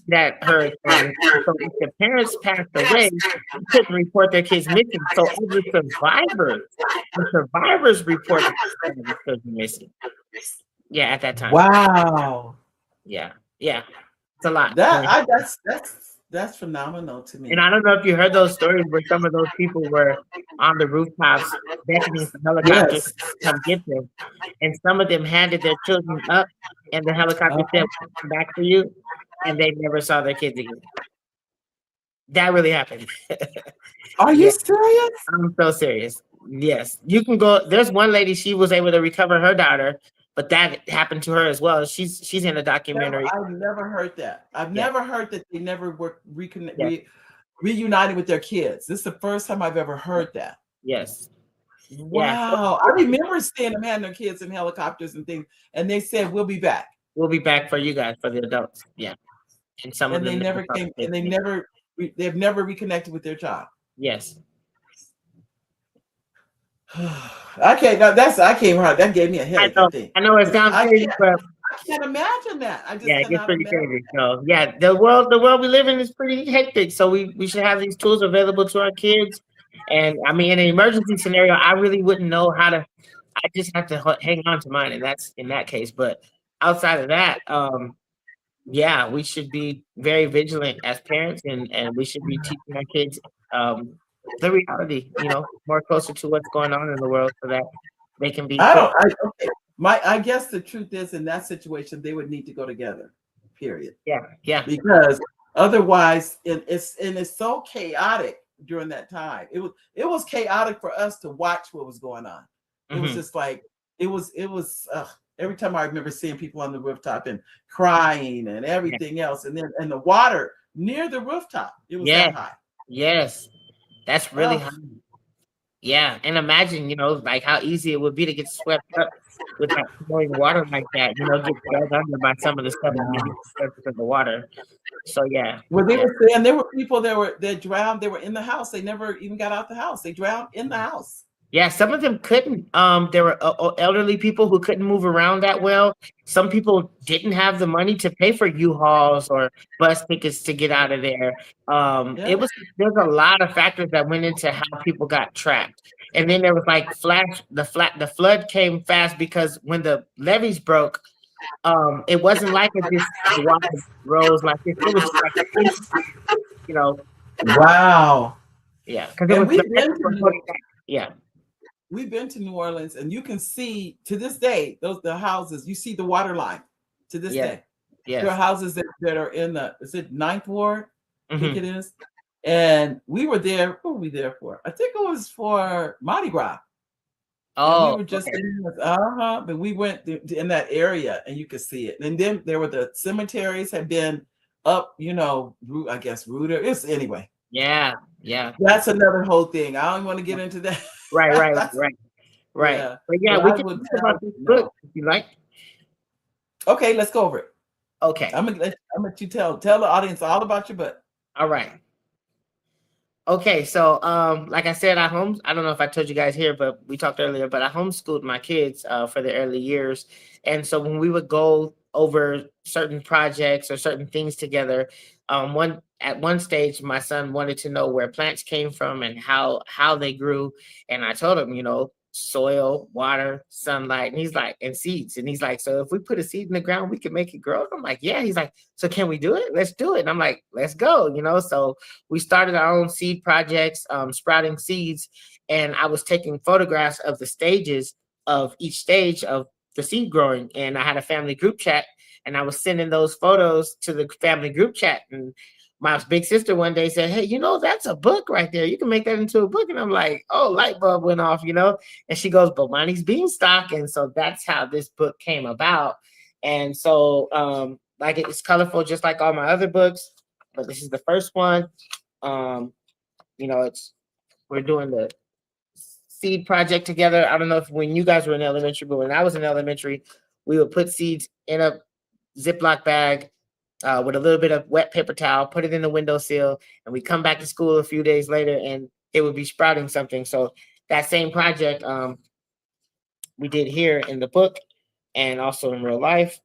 that hurricane. So if the parents passed away, they couldn't report their kids missing. So the survivors reported their children missing. Yeah, at that time. Wow. Yeah. It's a lot. That's phenomenal to me. And I don't know if you heard those stories where some of those people were on the rooftops beckoning for helicopters to come get them. And some of them handed their children up, and the helicopter said, "We'll come back for you," and they never saw their kids again. That really happened. Are you serious? I'm so serious. Yes. You can go. There's one lady, she was able to recover her daughter, but that happened to her as well. She's in a documentary. I've never heard that. I've never heard that they never were reunited with their kids. This is the first time I've ever heard that. Yes. Wow. I remember seeing them having their kids in helicopters and things, and they said, "We'll be back. We'll be back for you guys, for the adults." Yeah. And some of them they never came, and they've never reconnected with their child. Yes. Okay, now I came hard. That gave me a headache. I know it sounds crazy, but I can't imagine that. I just it gets pretty crazy. So the world we live in is pretty hectic. So we should have these tools available to our kids. And I mean, in an emergency scenario, I really wouldn't know how to. I just have to hang on to mine, and that's in that case. But outside of that, we should be very vigilant as parents, and we should be teaching our kids the reality, more closer to what's going on in the world, so that they can be. I guess the truth is, in that situation, they would need to go together. Period. Yeah. Because otherwise, it's so chaotic during that time. It was chaotic for us to watch what was going on. It was just like it was every time I remember seeing people on the rooftop and crying and everything else, and then and the water near the rooftop, it was Yeah. that high. Yes. That's really high. Oh, Yeah, and imagine, like how easy it would be to get swept up with that flowing water like that. Get dragged under by some of the stuff underneath the surface of the water. So yeah, well, they yeah. were saying there were people that drowned. They were in the house. They never even got out the house. They drowned in the house. Yeah, some of them couldn't. There were elderly people who couldn't move around that well. Some people didn't have the money to pay for U-Hauls or bus tickets to get out of there. Yeah. There's a lot of factors that went into how people got trapped. And then there was like the flood came fast because when the levees broke, it wasn't like the water rose like this. It was just like you know, Wow. yeah, because it And was yeah. we've been to New Orleans, and you can see to this day the houses. You see the water line to this Yeah. day. There are Yes. houses that are in is it Ninth Ward? I think Mhm. it is. And we were there. What were we there for? I think it was for Mardi Gras. And we Oh, were just okay. but we went in that area, and you could see it. And then there were the cemeteries had been up, I guess rooted. It's anyway. Yeah, yeah. That's another whole thing. I don't want to get into that. Right, right, That's right, right. yeah. But yeah, But we I can would talk tell about this no. book if you like. Okay, let's go over it. Okay. I'm gonna let you tell the audience all about your book. All right. Okay, so like I said, I don't know if I told you guys here, but we talked earlier, but I homeschooled my kids for the early years. And so when we would go over certain projects or certain things together, at one stage my son wanted to know where plants came from and how they grew. And I told him, soil, water, sunlight, and he's like, and seeds. And he's like, so if we put a seed in the ground, we can make it grow. And I'm like, yeah. He's like, so can we do it? Let's do it. And I'm like, let's go, So we started our own seed projects, sprouting seeds. And I was taking photographs of the stages of each stage of the seed growing. And I had a family group chat, and I was sending those photos to the family group chat. And my big sister one day said, hey, that's a book right there. You can make that into a book. And I'm like, oh, light bulb went off, And she goes, Bomani's Beanstalk. And so that's how this book came about. And so like it's colorful, just like all my other books, but this is the first one. We're doing the seed project together. I don't know if when you guys were in elementary, but when I was in elementary, we would put seeds in a Ziploc bag with a little bit of wet paper towel, put it in the windowsill, and we come back to school a few days later, and it would be sprouting something. So that same project we did here in the book and also in real life.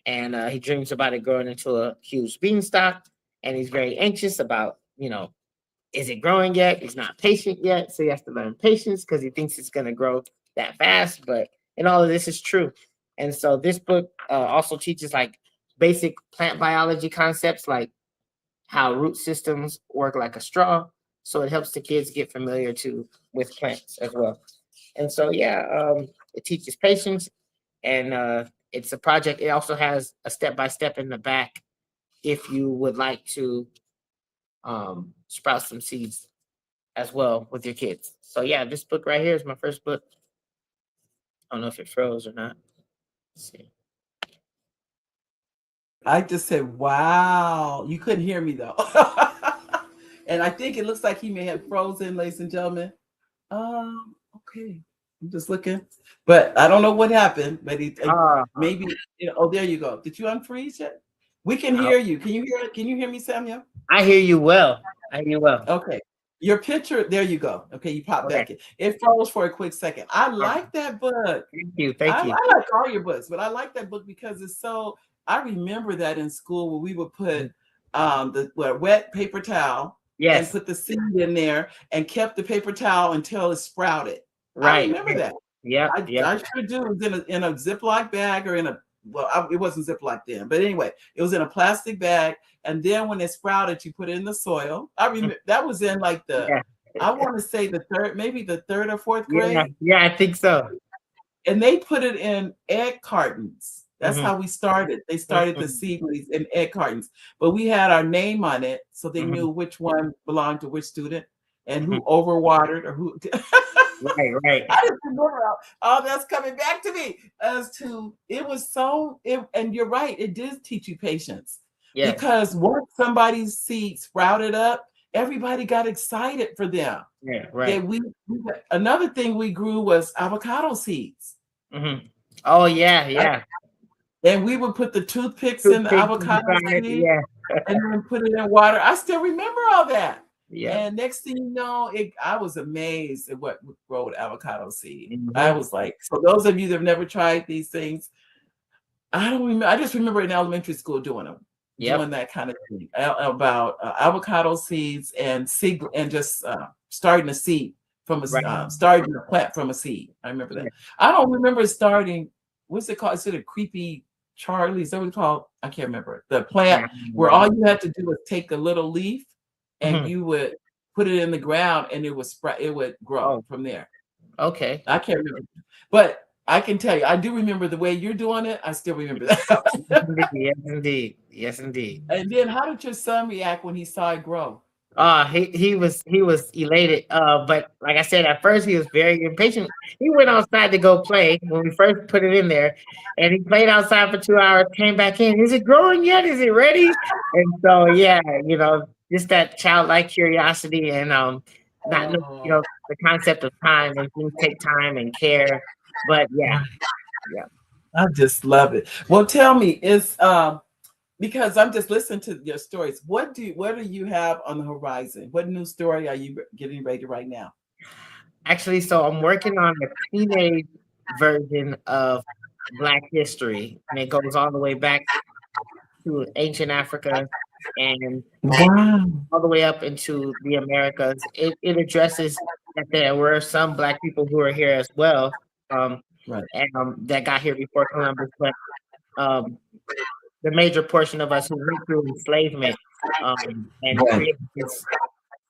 And he dreams about it growing into a huge beanstalk, and he's very anxious about, is it growing yet? He's not patient yet, so he has to learn patience because he thinks it's going to grow that fast. And all of this is true. And so this book also teaches like basic plant biology concepts, like how root systems work like a straw. So it helps the kids get familiar with plants as well. And so it teaches patience, and it's a project. It also has a step-by-step in the back if you would like to sprout some seeds as well with your kids. So yeah, this book right here is my first book. I don't know if it froze or not. Let's see. I just said, wow. You couldn't hear me though. And I think it looks like he may have frozen, ladies and gentlemen. Okay. I'm just looking. But I don't know what happened, but maybe there you go. Did you unfreeze yet? We can hear you. Can you hear me, Samuel? I hear you well. Okay. Your picture, there you go. Okay, you popped back in. It froze for a quick second. I like that book. Thank you. I like all your books, but I like that book because it's so. I remember that in school where we would put the wet paper towel and put the seed in there and kept the paper towel until it sprouted. Right. I remember that. Yeah. I sure do. It was in a Ziploc bag or it wasn't Ziploc then, but anyway, it was in a plastic bag. And then when it sprouted, you put it in the soil. I remember that was in like I want to say maybe the third or fourth grade. Yeah, I think so. And they put it in egg cartons. That's how we started. They started the seedlings in egg cartons, but we had our name on it, so they knew which one belonged to which student. and Mhm. who overwatered or who. Right, right. I just remember all that's coming back to me as to it was so. And you're right, it did teach you patience Yes. because once somebody's seed sprouted up, everybody got excited for them. Yeah, That right. another thing we grew was avocado seeds. Hmm. Oh yeah, yeah. And we would put the toothpicks in the Toothpick avocado inside, seed yeah, and then put it in water. I still remember all that. yeah. And next thing you know, I was amazed at what growed avocado seed. I Hmm. was like, so those of you that have never tried these things, I don't remember. I just remember in elementary school doing them, doing Yep. that kind of thing about avocado seeds and seed and just starting a seed from Right. starting a plant from a seed. I remember Yeah. that. I don't remember starting. What's it called? Is it a creepy Charlie? Is that what it's called? I can't remember. The plant Yeah. where all you had to do was take a little leaf and Mhm. you would put it in the ground and it would spread. It would grow Oh, from there. okay. I can't remember, but I can tell you, I do remember the way you're doing it. I still remember Yes, that. indeed. Yes, indeed. Yes, indeed. And then, how did your son react when he saw it grow? He was elated. But like I said, at first he was very impatient. He went outside to go play when we first put it in there, and he played outside for 2 hours. Came back in. Is it growing yet? Is it ready? And so yeah, just that childlike curiosity and not know, Oh, the concept of time and things take time and care. But yeah, yeah. I just love it. Well, tell me, is because I'm just listening to your stories. What do you have on the horizon? What new story are you getting ready to write now? Actually, so I'm working on a teenage version of Black history, and it goes all the way back to ancient Africa and Wow. all the way up into the Americas. It addresses that there were some Black people who are here as well, um, Right. and that got here before Columbus, but um, the major portion of us who went through enslavement and Right. created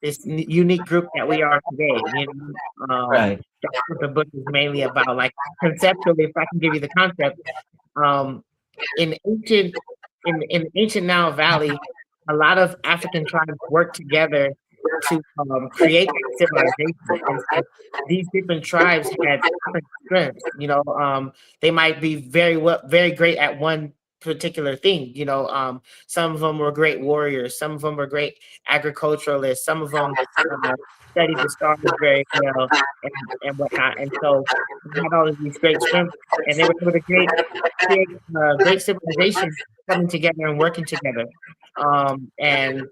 this unique group that we are today. Right. That's what the book is mainly about. Like conceptually, if I can give you the concept, um, in ancient in ancient Nile Valley, a lot of African tribes worked together to create that civilization. And so these different tribes had different strengths. They might be very great at one particular thing. Some of them were great warriors, some of them were great agriculturalists, some of them studied the stars very well and whatnot. And so they had all of these great strengths, and they were able to create great civilization coming together and working together. And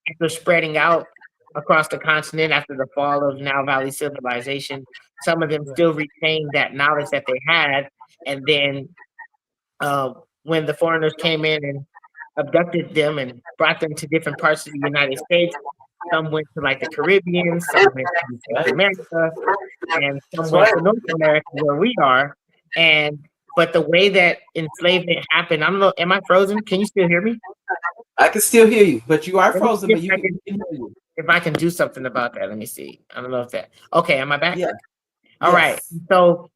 after spreading out across the continent after the fall of Nile Valley civilization, some of them still retained that knowledge that they had. And then uh, when the foreigners came in and abducted them and brought them to different parts of the United States, some went to like the Caribbean, some went to South Right. America, and some That's went right. to North America where we are. And but the way that enslavement happened, I don't know, am I frozen? Can you still hear me? I can still hear you, but you are Let me frozen. see But you can, we can hear you. if I can do something about that. Let me see. I don't know if that. Okay, am I back? Yeah. All right. Yes. So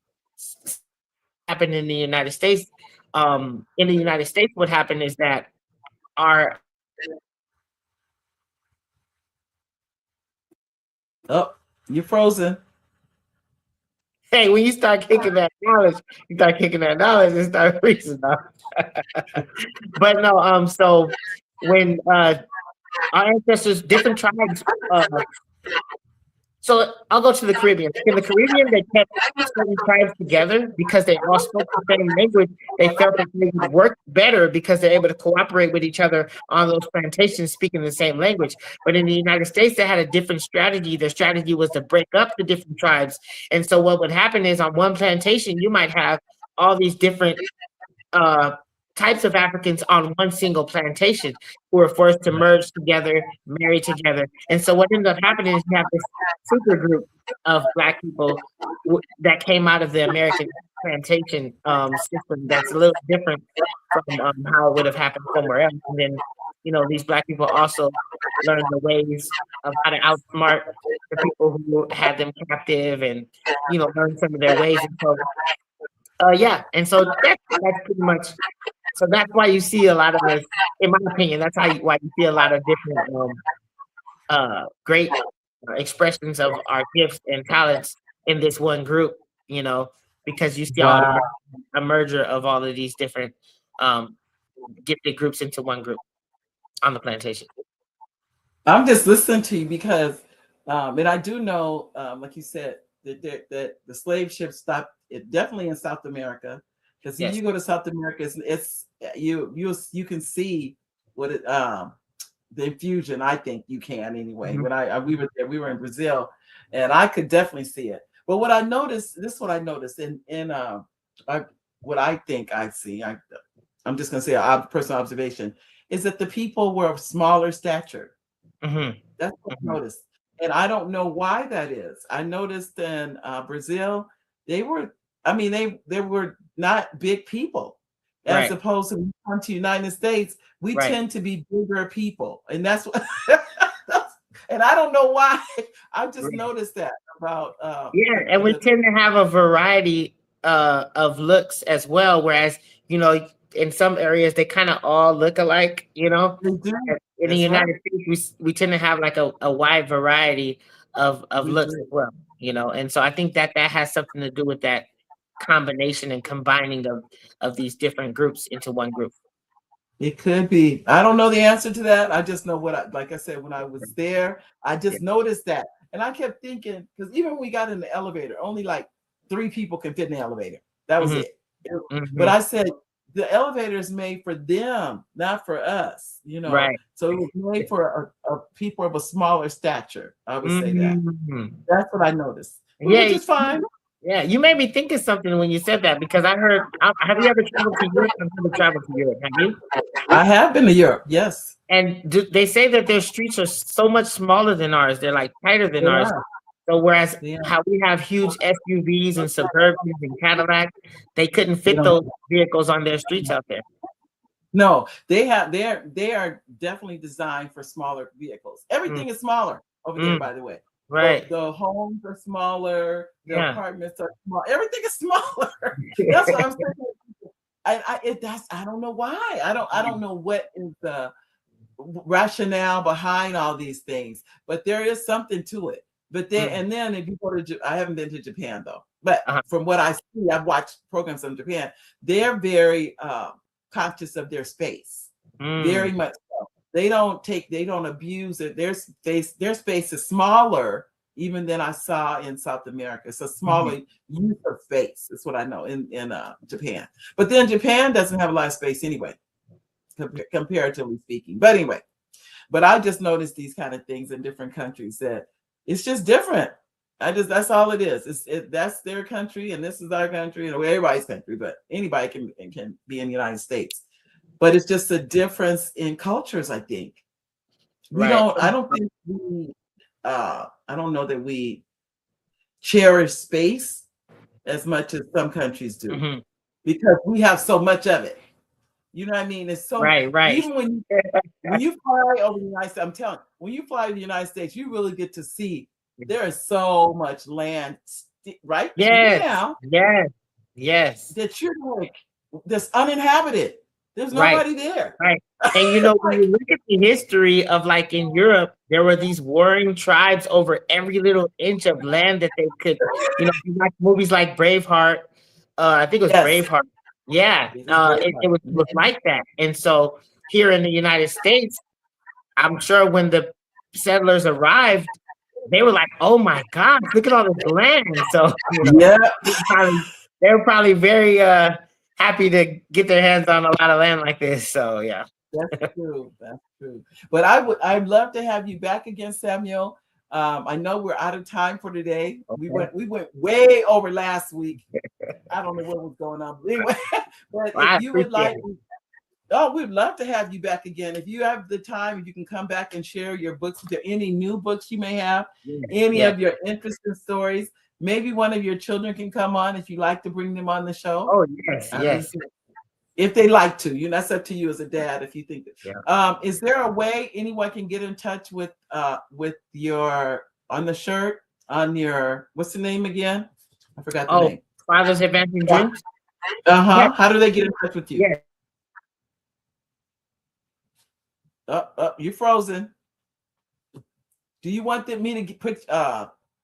happened in the United States. In the United States, what happened is that our Oh, you're frozen. hey, when you start kicking that knowledge, and start freezing up. But no, so when our ancestors, different tribes, so I'll go to the Caribbean. In the Caribbean, they kept certain tribes together because they all spoke the same language. They felt that they would work better because they're able to cooperate with each other on those plantations speaking the same language. But in the United States, they had a different strategy. Their strategy was to break up the different tribes. And so what would happen is on one plantation, you might have all these different types of Africans on one single plantation who were forced to merge together, marry together. And so what ended up happening is you have this super group of Black people that came out of the American plantation system that's a little different from how it would have happened somewhere else. And then, these Black people also learned the ways of how to outsmart the people who had them captive and, learn some of their ways. And so, yeah. And so that's pretty much. So that's why you see a lot of this, in my opinion, why you see a lot of different great expressions of our gifts and talents in this one group, you know, because you see all Wow. a merger of all of these different um, gifted groups into one group on the plantation. I'm just listening to you because, and I do know, like you said, that the slave ship stopped it definitely in South America. Because if Yes. you go to South America, it's you can see what it the infusion. I think you can anyway. Mhm. When I we were there, we were in Brazil, and I could definitely see it. But what I noticed, this is what I noticed I, what I think I see. I'm just gonna say a personal observation is that the people were of smaller stature. Mhm. That's what I Mhm. noticed, and I don't know why that is. I noticed in, Brazil, they were I mean, they were not big people, as Right. opposed to when you come to United States, we Right. tend to be bigger people, and that's what and I don't know why. I just Right. noticed that about, Yeah, and we the tend to have a variety of looks as well. Whereas, you know, in some areas they kind of all look alike. You know, they do. in the That's right. United States, we tend to have like a wide variety of We looks as do. well. You know, and so I think that that has something to do with that combination and combining of these different groups into one group. It could be. I don't know the answer to that. I just know like I said, when I was there, I Yeah. just noticed that. And I kept thinking, because even when we got in the elevator, only like 3 people can fit in the elevator. That was Hmm. it. But Hmm. I said, the elevator is made for them, not for us, you know. Right. So it was made for a people of a smaller stature. I would say that. Hmm. That's what I noticed, which Yeah. is fine. Yeah, you made me think of something when you said that because I heard. Have you ever traveled to Europe? I've never traveled to Europe. Have you? I have been to Europe. Yes, And they say that their streets are so much smaller than ours. They're like tighter than they ours. are. So whereas They are. how we have huge SUVs and Suburbies and Cadillacs, they couldn't They fit don't. those vehicles on their streets out there. No, they are definitely designed for smaller vehicles. Mm, Everything is smaller over there, mm, by the way. right. The homes are smaller, the Yeah. apartments are small. Everything is smaller. That's what I'm saying. I don't know why. I don't know what is the rationale behind all these things, but there is something to it. But then Mm, and then if you go to I haven't been to Japan though, but uh-huh. from what I see, I've watched programs from Japan. They're very conscious of their space, very Mm, much so. They don't abuse it. Their space is smaller even than I saw in South America. It's a mhm. smaller use of space. That's what I know in Japan. But then Japan doesn't have a lot of space anyway, comparatively speaking. But anyway, but I just noticed these kind of things in different countries that it's just different. That's all it is. That's their country and this is our country and everybody's country, but anybody can be in the United States. But it's just a difference in cultures, I think. Right. I don't think I don't know that we cherish space as much as some countries do Mhm. because we have so much of it. You know what I mean? It's so Right. Right. even when you fly over the United States, I'm telling you, when you fly to the United States, you really get to see there is so much land right even Yes. now Yes. Yes. that you're like that's uninhabited. There's Right. nobody there. Right. And you know, when Like, you look at the history of like in Europe, there were these warring tribes over every little inch of land that they could, you know, if you watch movies like Braveheart, I think it was yes, Braveheart. Yeah. it is very It was like that. And so here in the United States, I'm sure when the settlers arrived, they were like, oh my gosh, look at all this land. So, you know, yeah, they were probably, they were probably very happy to get their hands on a lot of land like this. So yeah. that's true. That's true. But I'd love to have you back again, Samuel. I know we're out of time for today. Okay. We went way over last week. I don't know what was going on. But anyway, but Well, if I you would appreciate like, it. oh, we'd love to have you back again. If you have the time, if you can come back and share your books, any new books you may have, Yeah. any Yeah. of your interesting stories. Maybe one of your children can come on if you like to bring them on the show. Oh yes, yes. If they like to, that's up to you as a dad. If you think Yeah. that, is there a way anyone can get in touch with your on the shirt on your what's the name again? I forgot the Oh, name. Fathers Advancing Yeah. Dreams? Yes, Uh-huh. How do they get in touch with you? yes. You're frozen. Do you want me to put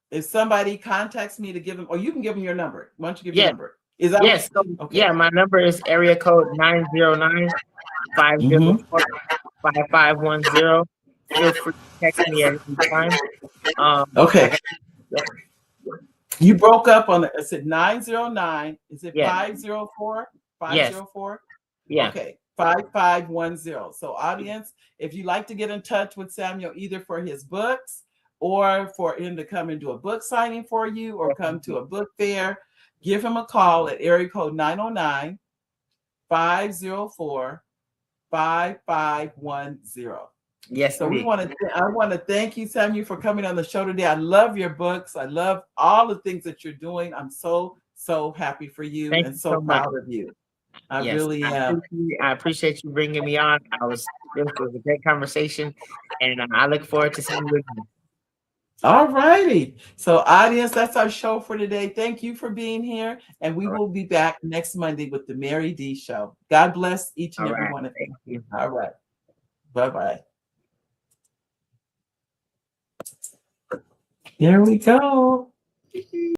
if somebody contacts me to give them, or you can give them your number? Why don't you give your Yes. number? Is that Yes. So, okay? yeah, my number is area code 909-504-5510. Feel free to text me at any time. Okay. Yep. You broke up on is it 909? Is it Yeah. 504? Yes. 504? Yeah. Okay, 5510. So, audience, if you'd like to get in touch with Samuel either for his books or for him to come and do a book signing for you or come to a book fair, give him a call at area code 909 504 5510. Yes. So Indeed. I want to thank you, Samuel, for coming on the show today. I love your books. I love all the things that you're doing. I'm so happy for you Thank and you so so much. proud of you. I Yes, really am. I appreciate you bringing me on. This was a great conversation, and I look forward to seeing you again. All righty. So, audience, that's our show for today. Thank you for being here, and we will be back next Monday with the Mary D Show. God bless each and every one of you. Thank you. All right. Bye-bye. Here we go.